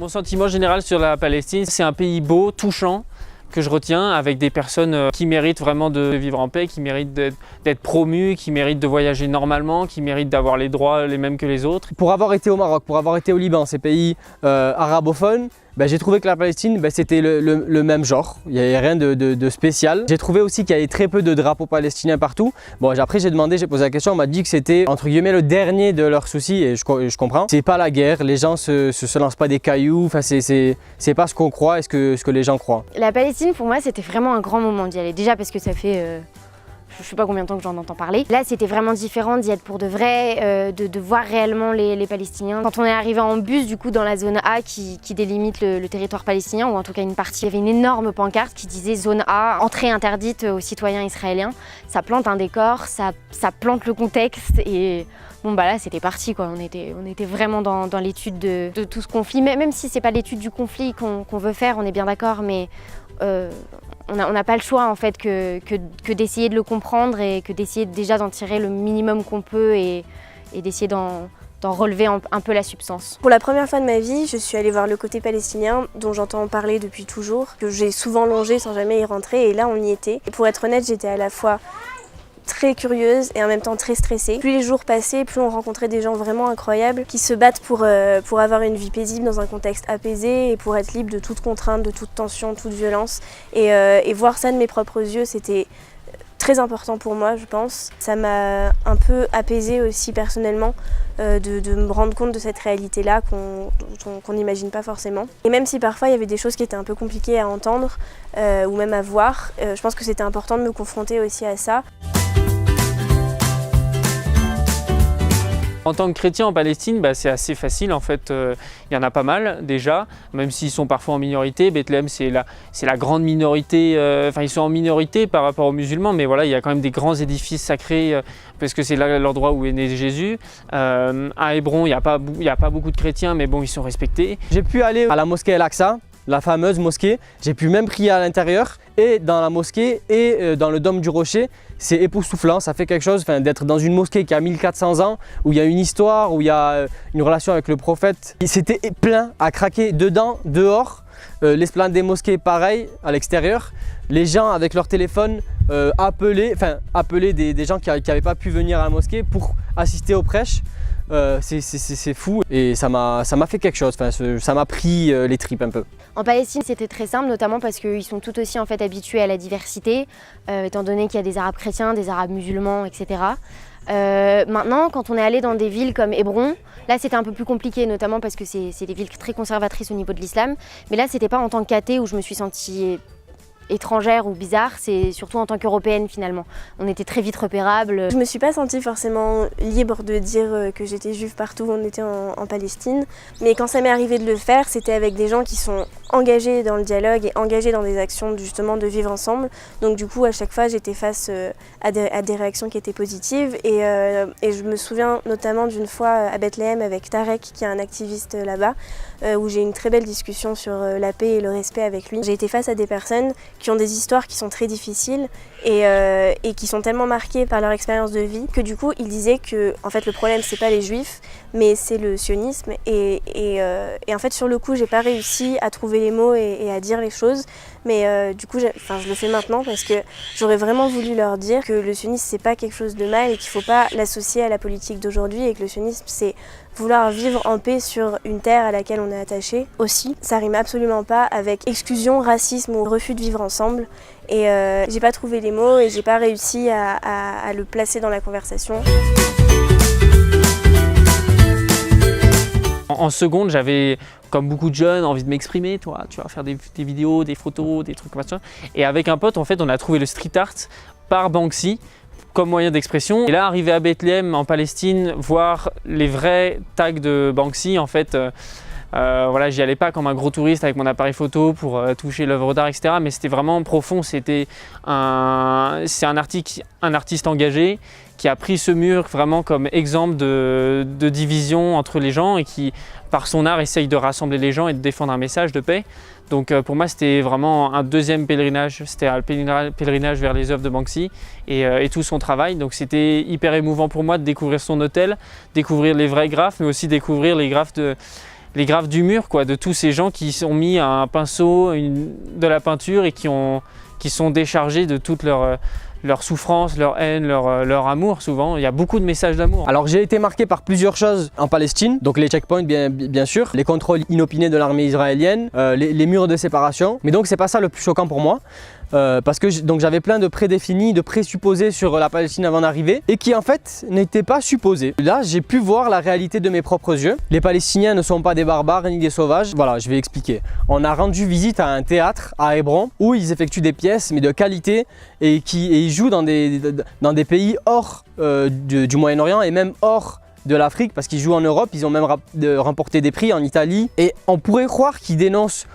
Mon sentiment général sur la Palestine, c'est un pays beau, touchant, que je retiens, avec des personnes qui méritent vraiment de vivre en paix, qui méritent d'être promues, qui méritent de voyager normalement, qui méritent d'avoir les droits les mêmes que les autres. Pour avoir été au Maroc, pour avoir été au Liban, ces pays arabophones, j'ai trouvé que la Palestine, c'était le même genre. Il n'y avait rien de spécial. J'ai trouvé aussi qu'il y avait très peu de drapeaux palestiniens partout. Bon, après j'ai posé la question, on m'a dit que c'était entre guillemets le dernier de leurs soucis et je comprends. C'est pas la guerre, les gens se lancent pas des cailloux, enfin, c'est pas ce qu'on croit et ce que les gens croient. La Palestine pour moi c'était vraiment un grand moment d'y aller. Déjà parce que ça fait je sais pas combien de temps que j'en entends parler. Là, c'était vraiment différent d'y être pour de vrai, de voir réellement les Palestiniens. Quand on est arrivé en bus, du coup, dans la zone A qui délimite le territoire palestinien, ou en tout cas une partie, il y avait une énorme pancarte qui disait zone A, entrée interdite aux citoyens israéliens. Ça plante un décor, ça plante le contexte et bon bah là c'était parti quoi. On était vraiment dans l'étude de tout ce conflit, même si c'est pas l'étude du conflit qu'on veut faire, on est bien d'accord, mais on n'a pas le choix en fait que d'essayer de le comprendre et que d'essayer déjà d'en tirer le minimum qu'on peut et d'essayer d'en relever un peu la substance. Pour la première fois de ma vie, je suis allée voir le côté palestinien dont j'entends parler depuis toujours, que j'ai souvent longé sans jamais y rentrer et là on y était. Et pour être honnête, j'étais à la fois très curieuse et en même temps très stressée. Plus les jours passaient, plus on rencontrait des gens vraiment incroyables qui se battent pour avoir une vie paisible dans un contexte apaisé et pour être libre de toute contrainte, de toute tension, toute violence. Et voir ça de mes propres yeux, c'était très important pour moi, je pense. Ça m'a un peu apaisée aussi personnellement de me rendre compte de cette réalité-là qu'on n'imagine pas forcément. Et même si parfois il y avait des choses qui étaient un peu compliquées à entendre ou même à voir, je pense que c'était important de me confronter aussi à ça. En tant que chrétien en Palestine, c'est assez facile en fait, il y en a pas mal déjà, même s'ils sont parfois en minorité. Bethléem c'est la grande minorité, ils sont en minorité par rapport aux musulmans, mais voilà, il y a quand même des grands édifices sacrés parce que c'est là l'endroit où est né Jésus. À Hébron, il n'y a pas beaucoup de chrétiens, mais bon, ils sont respectés. J'ai pu aller à la mosquée El-Aqsa, la fameuse mosquée, j'ai pu même prier à l'intérieur et dans la mosquée et dans le dôme du rocher. C'est époustouflant, ça fait quelque chose d'être dans une mosquée qui a 1400 ans, où il y a une histoire, où il y a une relation avec le prophète. C'était plein à craquer dedans, dehors. L'esplanade des mosquées, pareil, à l'extérieur. Les gens avec leur téléphone appelaient des gens qui n'avaient pas pu venir à la mosquée pour assister aux prêches. C'est fou et ça m'a fait quelque chose, ça m'a pris les tripes un peu. En Palestine c'était très simple, notamment parce qu'ils sont tout aussi en fait habitués à la diversité, étant donné qu'il y a des arabes chrétiens, des arabes musulmans, etc. Maintenant quand on est allé dans des villes comme Hébron, là c'était un peu plus compliqué, notamment parce que c'est des villes très conservatrices au niveau de l'islam, mais là c'était pas en tant qu'athée où je me suis sentie étrangère ou bizarre, c'est surtout en tant qu'européenne finalement. On était très vite repérables. Je me suis pas sentie forcément libre de dire que j'étais juive partout où on était en Palestine, mais quand ça m'est arrivé de le faire, c'était avec des gens qui sont engagés dans le dialogue et engagés dans des actions justement de vivre ensemble. Donc du coup à chaque fois j'étais face à des réactions qui étaient positives et je me souviens notamment d'une fois à Bethléem avec Tarek qui est un activiste là-bas où j'ai eu une très belle discussion sur la paix et le respect avec lui. J'ai été face à des personnes qui ont des histoires qui sont très difficiles et qui sont tellement marquées par leur expérience de vie que du coup ils disaient que en fait le problème c'est pas les juifs mais c'est le sionisme et en fait sur le coup j'ai pas réussi à trouver les mots et à dire les choses mais du coup je le fais maintenant parce que j'aurais vraiment voulu leur dire que le sionisme c'est pas quelque chose de mal et qu'il faut pas l'associer à la politique d'aujourd'hui et que le sionisme c'est vouloir vivre en paix sur une terre à laquelle on est attaché aussi. Ça rime absolument pas avec exclusion, racisme ou refus de vivre ensemble et j'ai pas trouvé les mots et j'ai pas réussi à le placer dans la conversation. En seconde, j'avais, comme beaucoup de jeunes, envie de m'exprimer, tu vois, faire des vidéos, des photos, des trucs comme ça. Et avec un pote, en fait, on a trouvé le street art par Banksy comme moyen d'expression. Et là, arrivé à Bethléem, en Palestine, voir les vrais tags de Banksy, en fait, voilà, j'y allais pas comme un gros touriste avec mon appareil photo pour toucher l'œuvre d'art, etc. Mais c'était vraiment profond. C'est un artiste engagé qui a pris ce mur vraiment comme exemple de division entre les gens et qui, par son art, essaye de rassembler les gens et de défendre un message de paix. Donc pour moi, c'était vraiment un deuxième pèlerinage. C'était un pèlerinage vers les œuvres de Banksy et tout son travail. Donc c'était hyper émouvant pour moi de découvrir son hôtel, découvrir les vrais graphes, mais aussi découvrir les graphes les graphes du mur, quoi, de tous ces gens qui ont mis un pinceau, de la peinture et qui sont déchargés de toute leur souffrance, leur haine, leur amour souvent. Il y a beaucoup de messages d'amour. Alors j'ai été marqué par plusieurs choses en Palestine, donc les checkpoints bien sûr, les contrôles inopinés de l'armée israélienne, les murs de séparation, mais donc c'est pas ça le plus choquant pour moi. Parce que j'avais plein de prédéfinis, de présupposés sur la Palestine avant d'arriver et qui en fait n'étaient pas supposés. Là j'ai pu voir la réalité de mes propres yeux. Les Palestiniens ne sont pas des barbares ni des sauvages. Voilà, je vais expliquer. On a rendu visite à un théâtre à Hébron où ils effectuent des pièces mais de qualité et ils jouent dans des pays hors du Moyen-Orient et même hors de l'Afrique parce qu'ils jouent en Europe. Ils ont même remporté des prix en Italie et on pourrait croire qu'ils dénoncent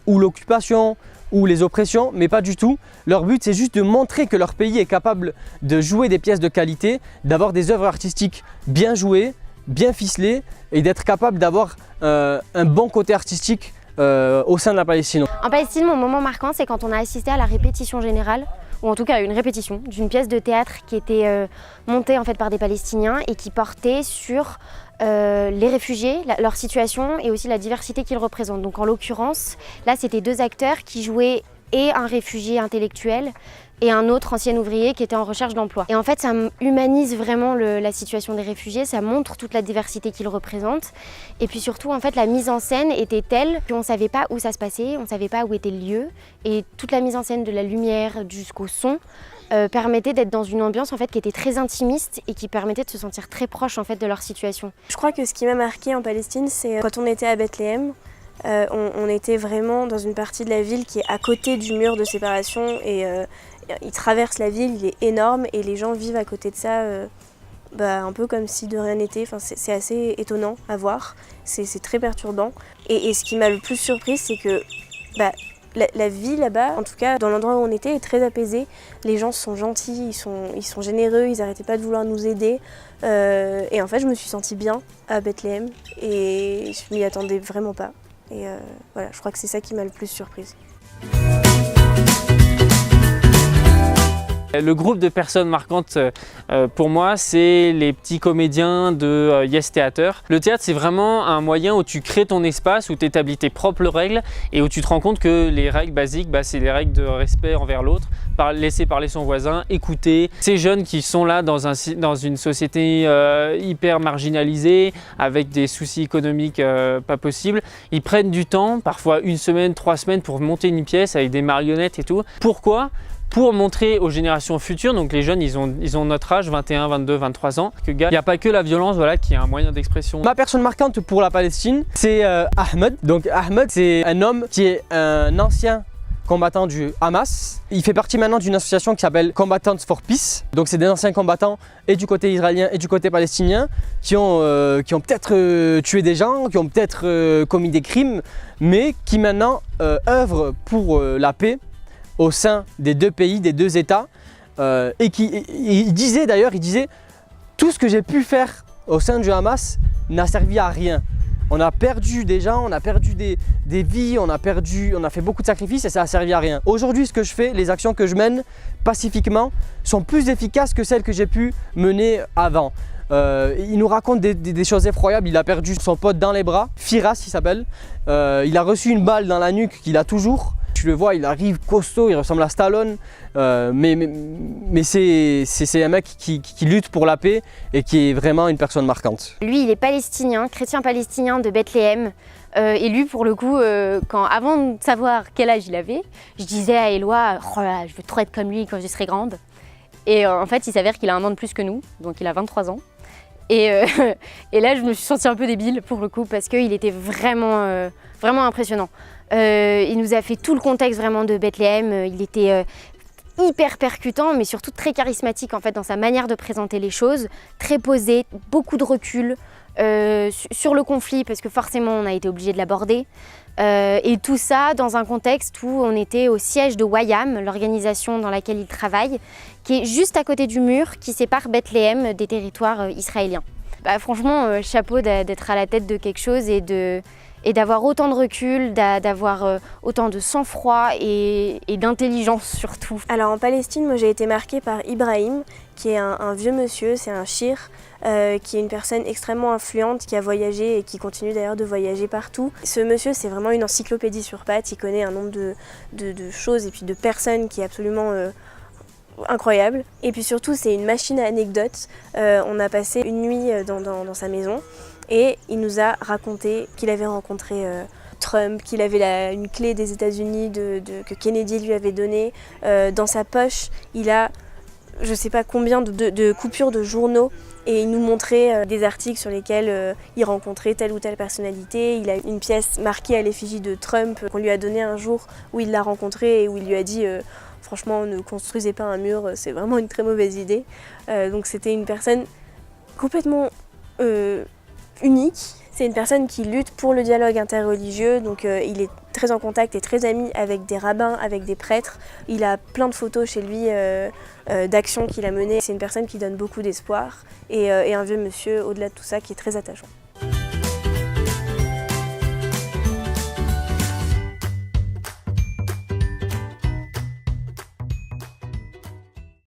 ou l'occupation ou les oppressions, mais pas du tout. Leur but, c'est juste de montrer que leur pays est capable de jouer des pièces de qualité, d'avoir des œuvres artistiques bien jouées, bien ficelées, et d'être capable d'avoir un bon côté artistique au sein de la Palestine. En Palestine, mon moment marquant, c'est quand on a assisté à la répétition générale, ou en tout cas à une répétition d'une pièce de théâtre qui était montée en fait par des Palestiniens et qui portait sur les réfugiés, leur situation et aussi la diversité qu'ils représentent. Donc en l'occurrence, là c'était 2 acteurs qui jouaient et un réfugié intellectuel et un autre ancien ouvrier qui était en recherche d'emploi. Et en fait ça humanise vraiment la situation des réfugiés, ça montre toute la diversité qu'ils représentent. Et puis surtout en fait la mise en scène était telle qu'on ne savait pas où ça se passait, on ne savait pas où était le lieu. Et toute la mise en scène de la lumière jusqu'au son permettait d'être dans une ambiance en fait qui était très intimiste et qui permettait de se sentir très proche en fait de leur situation. Je crois que ce qui m'a marqué en Palestine, c'est quand on était à Bethléem, on était vraiment dans une partie de la ville qui est à côté du mur de séparation et il traverse la ville, il est énorme et les gens vivent à côté de ça un peu comme si de rien n'était. Enfin, c'est assez étonnant à voir, c'est très perturbant. Et ce qui m'a le plus surprise, c'est que la vie là-bas, en tout cas dans l'endroit où on était, est très apaisée. Les gens sont gentils, ils sont généreux, ils n'arrêtaient pas de vouloir nous aider. Et en fait, je me suis sentie bien à Bethléem et je m'y attendais vraiment pas. Et voilà, je crois que c'est ça qui m'a le plus surprise. Le groupe de personnes marquantes pour moi, c'est les petits comédiens de Yes Theater. Le théâtre, c'est vraiment un moyen où tu crées ton espace, où tu établis tes propres règles et où tu te rends compte que les règles basiques, c'est les règles de respect envers l'autre, laisser parler son voisin, écouter. Ces jeunes qui sont là dans une société hyper marginalisée, avec des soucis économiques pas possibles, ils prennent du temps, parfois 1 semaine, 3 semaines pour monter une pièce avec des marionnettes et tout. Pourquoi ? Pour montrer aux générations futures, donc les jeunes ils ont notre âge, 21, 22, 23 ans, il n'y a pas que la violence qui est un moyen d'expression. Ma personne marquante pour la Palestine, c'est Ahmed. Donc Ahmed, c'est un homme qui est un ancien combattant du Hamas. Il fait partie maintenant d'une association qui s'appelle Combatants for Peace. Donc c'est des anciens combattants et du côté israélien et du côté palestinien qui ont peut-être tué des gens, qui ont peut-être commis des crimes, mais qui maintenant œuvrent pour la paix au sein des 2 pays, des 2 États, il disait tout ce que j'ai pu faire au sein du Hamas n'a servi à rien. On a perdu des gens, on a perdu des vies, on a fait beaucoup de sacrifices et ça n'a servi à rien. Aujourd'hui, ce que je fais, les actions que je mène pacifiquement sont plus efficaces que celles que j'ai pu mener avant. Il nous raconte des choses effroyables. Il a perdu son pote dans les bras, Firas il s'appelle. Il a reçu une balle dans la nuque qu'il a toujours. Tu le vois, il arrive costaud, il ressemble à Stallone, mais c'est un mec qui lutte pour la paix et qui est vraiment une personne marquante. Lui, il est palestinien, chrétien palestinien de Bethléem. Et lui, pour le coup, avant de savoir quel âge il avait, je disais à Éloi, oh là là, je veux trop être comme lui quand je serai grande. Et en fait, il s'avère qu'il a 1 an de plus que nous, donc il a 23 ans. Et là, je me suis sentie un peu débile pour le coup, parce qu'il était vraiment impressionnant. Il nous a fait tout le contexte vraiment de Bethléem. Il était hyper percutant, mais surtout très charismatique en fait dans sa manière de présenter les choses, très posé, beaucoup de recul sur le conflit parce que forcément on a été obligé de l'aborder. Et tout ça dans un contexte où on était au siège de Wayam, l'organisation dans laquelle il travaille, qui est juste à côté du mur qui sépare Bethléem des territoires israéliens. Franchement, chapeau d'être à la tête de quelque chose et et d'avoir autant de recul, d'avoir autant de sang-froid et d'intelligence surtout. Alors en Palestine, moi j'ai été marquée par Ibrahim, qui est un vieux monsieur, c'est un shir, qui est une personne extrêmement influente, qui a voyagé et qui continue d'ailleurs de voyager partout. Ce monsieur, c'est vraiment une encyclopédie sur pattes, il connaît un nombre de choses et puis de personnes qui est absolument incroyable. Et puis surtout, c'est une machine à anecdotes. On a passé une nuit dans sa maison et il nous a raconté qu'il avait rencontré Trump, qu'il avait une clé des États-Unis que Kennedy lui avait donnée. Dans sa poche, il a je ne sais pas combien de coupures de journaux et il nous montrait des articles sur lesquels il rencontrait telle ou telle personnalité. Il a une pièce marquée à l'effigie de Trump qu'on lui a donnée un jour où il l'a rencontré et où il lui a dit franchement ne construisez pas un mur, c'est vraiment une très mauvaise idée. Donc c'était une personne complètement unique. C'est une personne qui lutte pour le dialogue interreligieux, donc il est très en contact et très ami avec des rabbins, avec des prêtres. Il a plein de photos chez lui d'actions qu'il a menées. C'est une personne qui donne beaucoup d'espoir et un vieux monsieur au-delà de tout ça qui est très attachant.